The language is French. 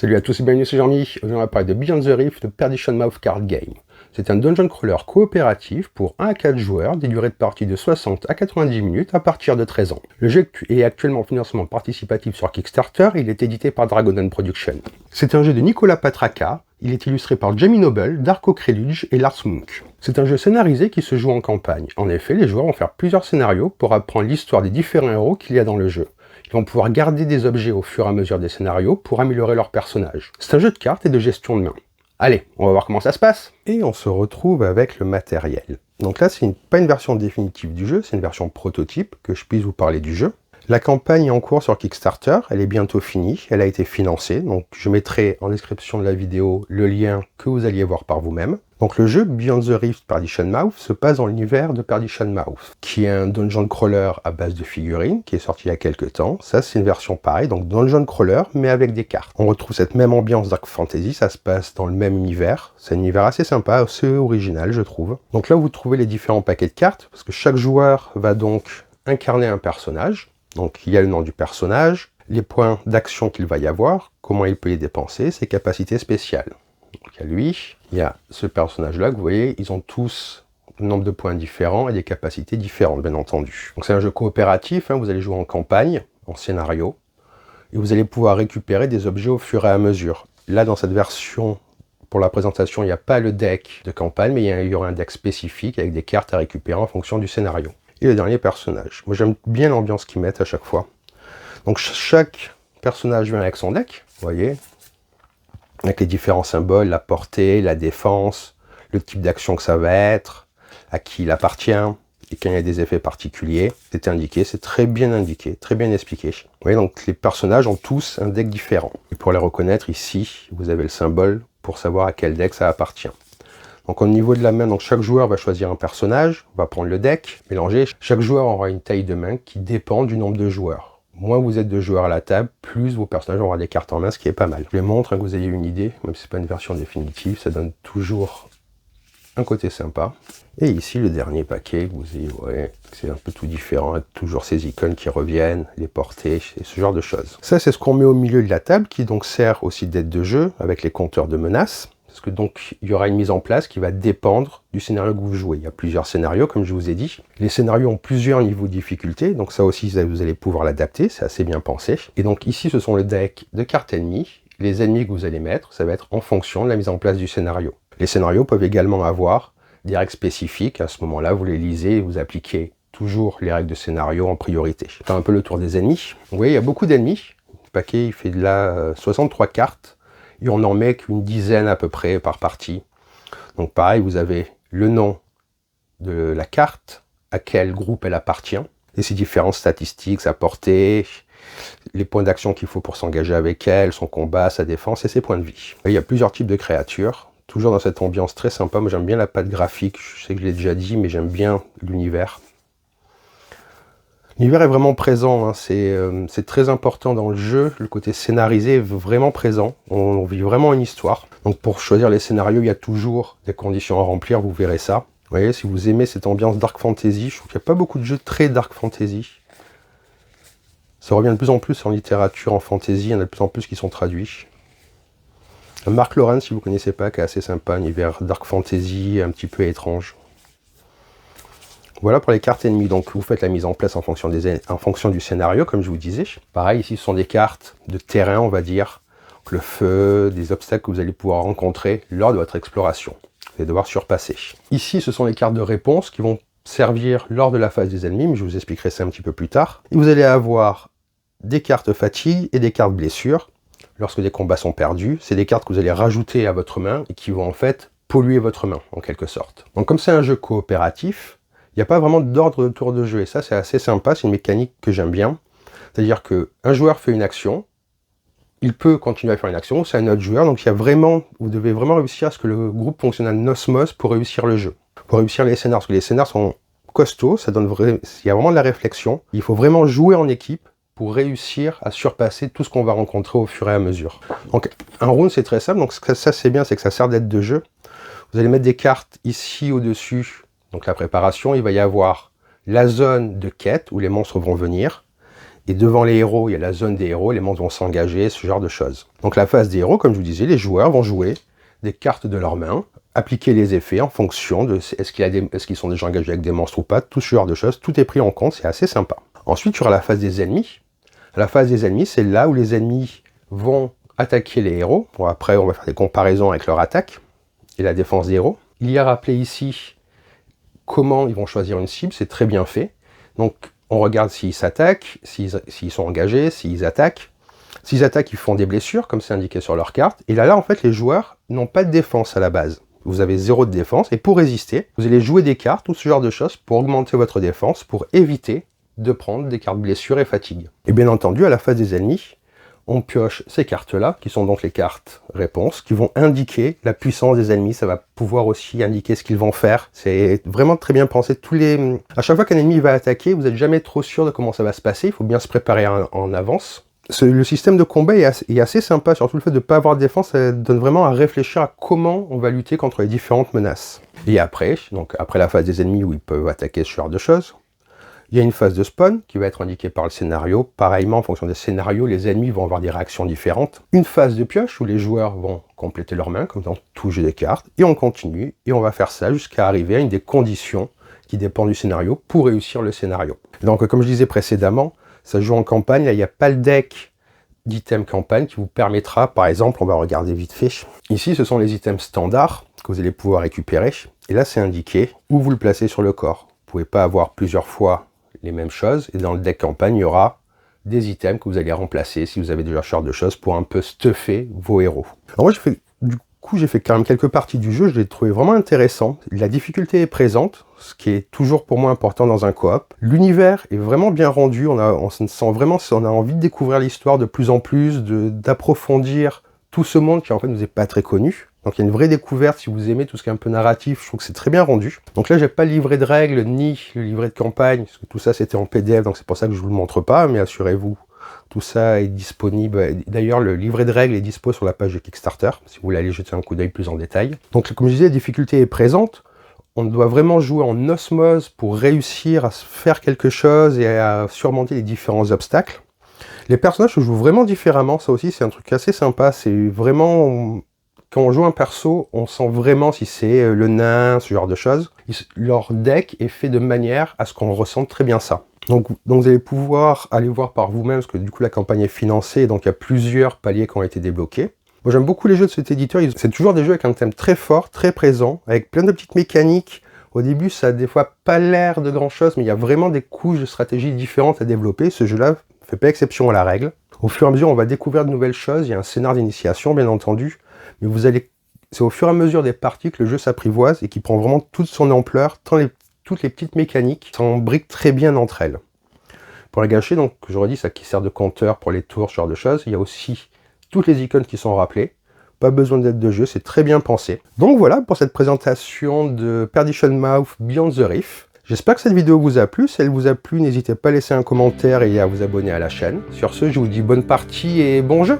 Salut à tous et bienvenue, c'est Jean-Mi. Aujourd'hui on va parler de Beyond the Rift de Perdition Mouth Card Game. C'est un dungeon crawler coopératif pour 1 à 4 joueurs, des durées de partie de 60 à 90 minutes à partir de 13 ans. Le jeu est actuellement en financement participatif sur Kickstarter et il est édité par Dragon Productions. C'est un jeu de Nicolas Patraca, il est illustré par Jamie Noble, Darko Kreluj et Lars Munk. C'est un jeu scénarisé qui se joue en campagne. En effet, les joueurs vont faire plusieurs scénarios pour apprendre l'histoire des différents héros qu'il y a dans le jeu. Ils vont pouvoir garder des objets au fur et à mesure des scénarios pour améliorer leur personnage. C'est un jeu de cartes et de gestion de main. Allez, on va voir comment ça se passe. Et on se retrouve avec le matériel. Donc là, c'est pas une version définitive du jeu, c'est une version prototype, que je puisse vous parler du jeu. La campagne est en cours sur Kickstarter, elle est bientôt finie, elle a été financée, donc je mettrai en description de la vidéo le lien que vous alliez voir par vous-même. Donc le jeu Beyond the Rift Perdition Mouth se passe dans l'univers de Perdition Mouth, qui est un dungeon crawler à base de figurines, qui est sorti il y a quelques temps. Ça c'est une version pareille, donc dungeon crawler, mais avec des cartes. On retrouve cette même ambiance Dark Fantasy, ça se passe dans le même univers. C'est un univers assez sympa, assez original je trouve. Donc là vous trouvez les différents paquets de cartes, parce que chaque joueur va donc incarner un personnage. Donc il y a le nom du personnage, les points d'action qu'il va y avoir, comment il peut les dépenser, ses capacités spéciales. Donc il y a lui, il y a ce personnage-là que vous voyez, ils ont tous un nombre de points différents et des capacités différentes, bien entendu. Donc c'est un jeu coopératif, vous allez jouer en campagne, en scénario, et vous allez pouvoir récupérer des objets au fur et à mesure. Là, dans cette version, pour la présentation, il n'y a pas le deck de campagne, mais il y aura un deck spécifique avec des cartes à récupérer en fonction du scénario. Et le dernier personnage. Moi j'aime bien l'ambiance qu'ils mettent à chaque fois. Donc chaque personnage vient avec son deck, vous voyez, avec les différents symboles, la portée, la défense, le type d'action que ça va être, à qui il appartient, et quand il y a des effets particuliers, c'est indiqué, c'est très bien indiqué, très bien expliqué. Vous voyez, donc les personnages ont tous un deck différent. Et pour les reconnaître, ici, vous avez le symbole pour savoir à quel deck ça appartient. Donc au niveau de la main, donc chaque joueur va choisir un personnage, va prendre le deck, mélanger. Chaque joueur aura une taille de main qui dépend du nombre de joueurs. Moins vous êtes de joueurs à la table, plus vos personnages auront des cartes en main, ce qui est pas mal. Je les montre, que vous ayez une idée, même si c'est pas une version définitive, ça donne toujours un côté sympa. Et ici le dernier paquet, vous ayez, ouais, c'est un peu tout différent, avec toujours ces icônes qui reviennent, les portées, et ce genre de choses. Ça c'est ce qu'on met au milieu de la table, qui donc sert aussi d'aide de jeu, avec les compteurs de menaces. Parce que donc, il y aura une mise en place qui va dépendre du scénario que vous jouez. Il y a plusieurs scénarios, comme je vous ai dit. Les scénarios ont plusieurs niveaux de difficulté, donc ça aussi, vous allez pouvoir l'adapter, c'est assez bien pensé. Et donc ici, ce sont le deck de cartes ennemies. Les ennemis que vous allez mettre, ça va être en fonction de la mise en place du scénario. Les scénarios peuvent également avoir des règles spécifiques. À ce moment-là, vous les lisez et vous appliquez toujours les règles de scénario en priorité. Je fais un peu le tour des ennemis. Vous voyez, il y a beaucoup d'ennemis. Le paquet, il fait de là 63 cartes. Et on n'en met qu'une dizaine à peu près par partie. Donc pareil, vous avez le nom de la carte, à quel groupe elle appartient, et ses différentes statistiques, sa portée, les points d'action qu'il faut pour s'engager avec elle, son combat, sa défense et ses points de vie. Il y a plusieurs types de créatures, toujours dans cette ambiance très sympa. Moi j'aime bien la patte graphique, je sais que je l'ai déjà dit, mais j'aime bien l'univers. L'univers est vraiment présent, c'est très important dans le jeu, le côté scénarisé est vraiment présent, on vit vraiment une histoire. Donc pour choisir les scénarios, il y a toujours des conditions à remplir, vous verrez ça. Vous voyez, si vous aimez cette ambiance Dark Fantasy, je trouve qu'il n'y a pas beaucoup de jeux très Dark Fantasy. Ça revient de plus en plus en littérature, en fantasy, il y en a de plus en plus qui sont traduits. Mark Lawrence, si vous ne connaissez pas, qui est assez sympa, un univers Dark Fantasy, un petit peu étrange. Voilà pour les cartes ennemies, donc vous faites la mise en place en fonction du scénario, comme je vous disais. Pareil, ici ce sont des cartes de terrain, on va dire, le feu, des obstacles que vous allez pouvoir rencontrer lors de votre exploration. Vous allez devoir surpasser. Ici, ce sont les cartes de réponse qui vont servir lors de la phase des ennemis, mais je vous expliquerai ça un petit peu plus tard. Et vous allez avoir des cartes fatigue et des cartes blessure. Lorsque des combats sont perdus, c'est des cartes que vous allez rajouter à votre main et qui vont en fait polluer votre main, en quelque sorte. Donc comme c'est un jeu coopératif, il n'y a pas vraiment d'ordre de tour de jeu, et ça c'est assez sympa, c'est une mécanique que j'aime bien. C'est-à-dire qu'un joueur fait une action, il peut continuer à faire une action, c'est un autre joueur, donc vous devez vraiment réussir à ce que le groupe fonctionne en osmose pour réussir le jeu. Pour réussir les scénars, parce que les scénars sont costauds, il y a vraiment de la réflexion, il faut vraiment jouer en équipe pour réussir à surpasser tout ce qu'on va rencontrer au fur et à mesure. Donc un round c'est très simple, donc ça c'est bien, c'est que ça sert d'aide de jeu. Vous allez mettre des cartes ici au-dessus. Donc la préparation, il va y avoir la zone de quête où les monstres vont venir. Et devant les héros, il y a la zone des héros, les monstres vont s'engager, ce genre de choses. Donc la phase des héros, comme je vous disais, les joueurs vont jouer des cartes de leurs mains, appliquer les effets en fonction de est-ce qu'ils sont déjà engagés avec des monstres ou pas, tout ce genre de choses, tout est pris en compte, c'est assez sympa. Ensuite, il y aura la phase des ennemis. La phase des ennemis, c'est là où les ennemis vont attaquer les héros. Bon, après, on va faire des comparaisons avec leur attaque et la défense des héros. Il y a rappelé ici comment ils vont choisir une cible, c'est très bien fait. Donc, on regarde s'ils s'attaquent, s'ils sont engagés, s'ils attaquent. S'ils attaquent, ils font des blessures, comme c'est indiqué sur leur carte. Et là, en fait, les joueurs n'ont pas de défense à la base. Vous avez 0 de défense, et pour résister, vous allez jouer des cartes, tout ce genre de choses, pour augmenter votre défense, pour éviter de prendre des cartes blessures et fatigue. Et bien entendu, à la phase des ennemis, on pioche ces cartes-là, qui sont donc les cartes réponses, qui vont indiquer la puissance des ennemis. Ça va pouvoir aussi indiquer ce qu'ils vont faire. C'est vraiment très bien pensé. À chaque fois qu'un ennemi va attaquer, vous n'êtes jamais trop sûr de comment ça va se passer. Il faut bien se préparer en avance. Le système de combat est assez sympa, surtout le fait de ne pas avoir de défense, ça donne vraiment à réfléchir à comment on va lutter contre les différentes menaces. Et après, donc après la phase des ennemis où ils peuvent attaquer ce genre de choses, il y a une phase de spawn qui va être indiquée par le scénario. Pareillement, en fonction des scénarios, les ennemis vont avoir des réactions différentes. Une phase de pioche où les joueurs vont compléter leurs mains, comme dans tout jeu des cartes, et on continue, et on va faire ça jusqu'à arriver à une des conditions qui dépend du scénario pour réussir le scénario. Donc, comme je disais précédemment, ça joue en campagne, là il n'y a pas le deck d'items campagne qui vous permettra, par exemple, on va regarder vite fait, ici ce sont les items standards que vous allez pouvoir récupérer, et là c'est indiqué où vous le placez sur le corps. Vous ne pouvez pas avoir plusieurs fois les mêmes choses, et dans le deck campagne, il y aura des items que vous allez remplacer si vous avez déjà ce genre de choses pour un peu stuffer vos héros. Alors moi j'ai fait quand même quelques parties du jeu, je l'ai trouvé vraiment intéressant. La difficulté est présente, ce qui est toujours pour moi important dans un coop. L'univers est vraiment bien rendu, on se sent vraiment, on a envie de découvrir l'histoire de plus en plus, d'approfondir tout ce monde qui en fait nous est pas très connu. Donc il y a une vraie découverte, si vous aimez tout ce qui est un peu narratif, je trouve que c'est très bien rendu. Donc là j'ai pas le livret de règles, ni le livret de campagne, parce que tout ça c'était en PDF, donc c'est pour ça que je vous le montre pas, mais assurez-vous, tout ça est disponible. D'ailleurs le livret de règles est dispo sur la page de Kickstarter, si vous voulez aller jeter un coup d'œil plus en détail. Donc comme je disais, la difficulté est présente, on doit vraiment jouer en osmose pour réussir à faire quelque chose et à surmonter les différents obstacles. Les personnages se jouent vraiment différemment, ça aussi c'est un truc assez sympa, c'est vraiment... Quand on joue un perso, on sent vraiment si c'est le nain, ce genre de choses. Leur deck est fait de manière à ce qu'on ressente très bien ça. Donc vous allez pouvoir aller voir par vous-même, parce que du coup la campagne est financée, donc il y a plusieurs paliers qui ont été débloqués. Moi j'aime beaucoup les jeux de cet éditeur, c'est toujours des jeux avec un thème très fort, très présent, avec plein de petites mécaniques. Au début ça a des fois pas l'air de grand chose, mais il y a vraiment des couches de stratégie différentes à développer. Ce jeu-là fait pas exception à la règle. Au fur et à mesure on va découvrir de nouvelles choses, il y a un scénar d'initiation bien entendu. Mais c'est au fur et à mesure des parties que le jeu s'apprivoise et qui prend vraiment toute son ampleur, toutes les petites mécaniques s'embriquent très bien entre elles. Pour la gâcher, donc, j'aurais dit ça qui sert de compteur pour les tours, ce genre de choses. Il y a aussi toutes les icônes qui sont rappelées. Pas besoin d'aide de jeu, c'est très bien pensé. Donc voilà pour cette présentation de Perdition Mouth Beyond the Reef. J'espère que cette vidéo vous a plu. Si elle vous a plu, n'hésitez pas à laisser un commentaire et à vous abonner à la chaîne. Sur ce, je vous dis bonne partie et bon jeu!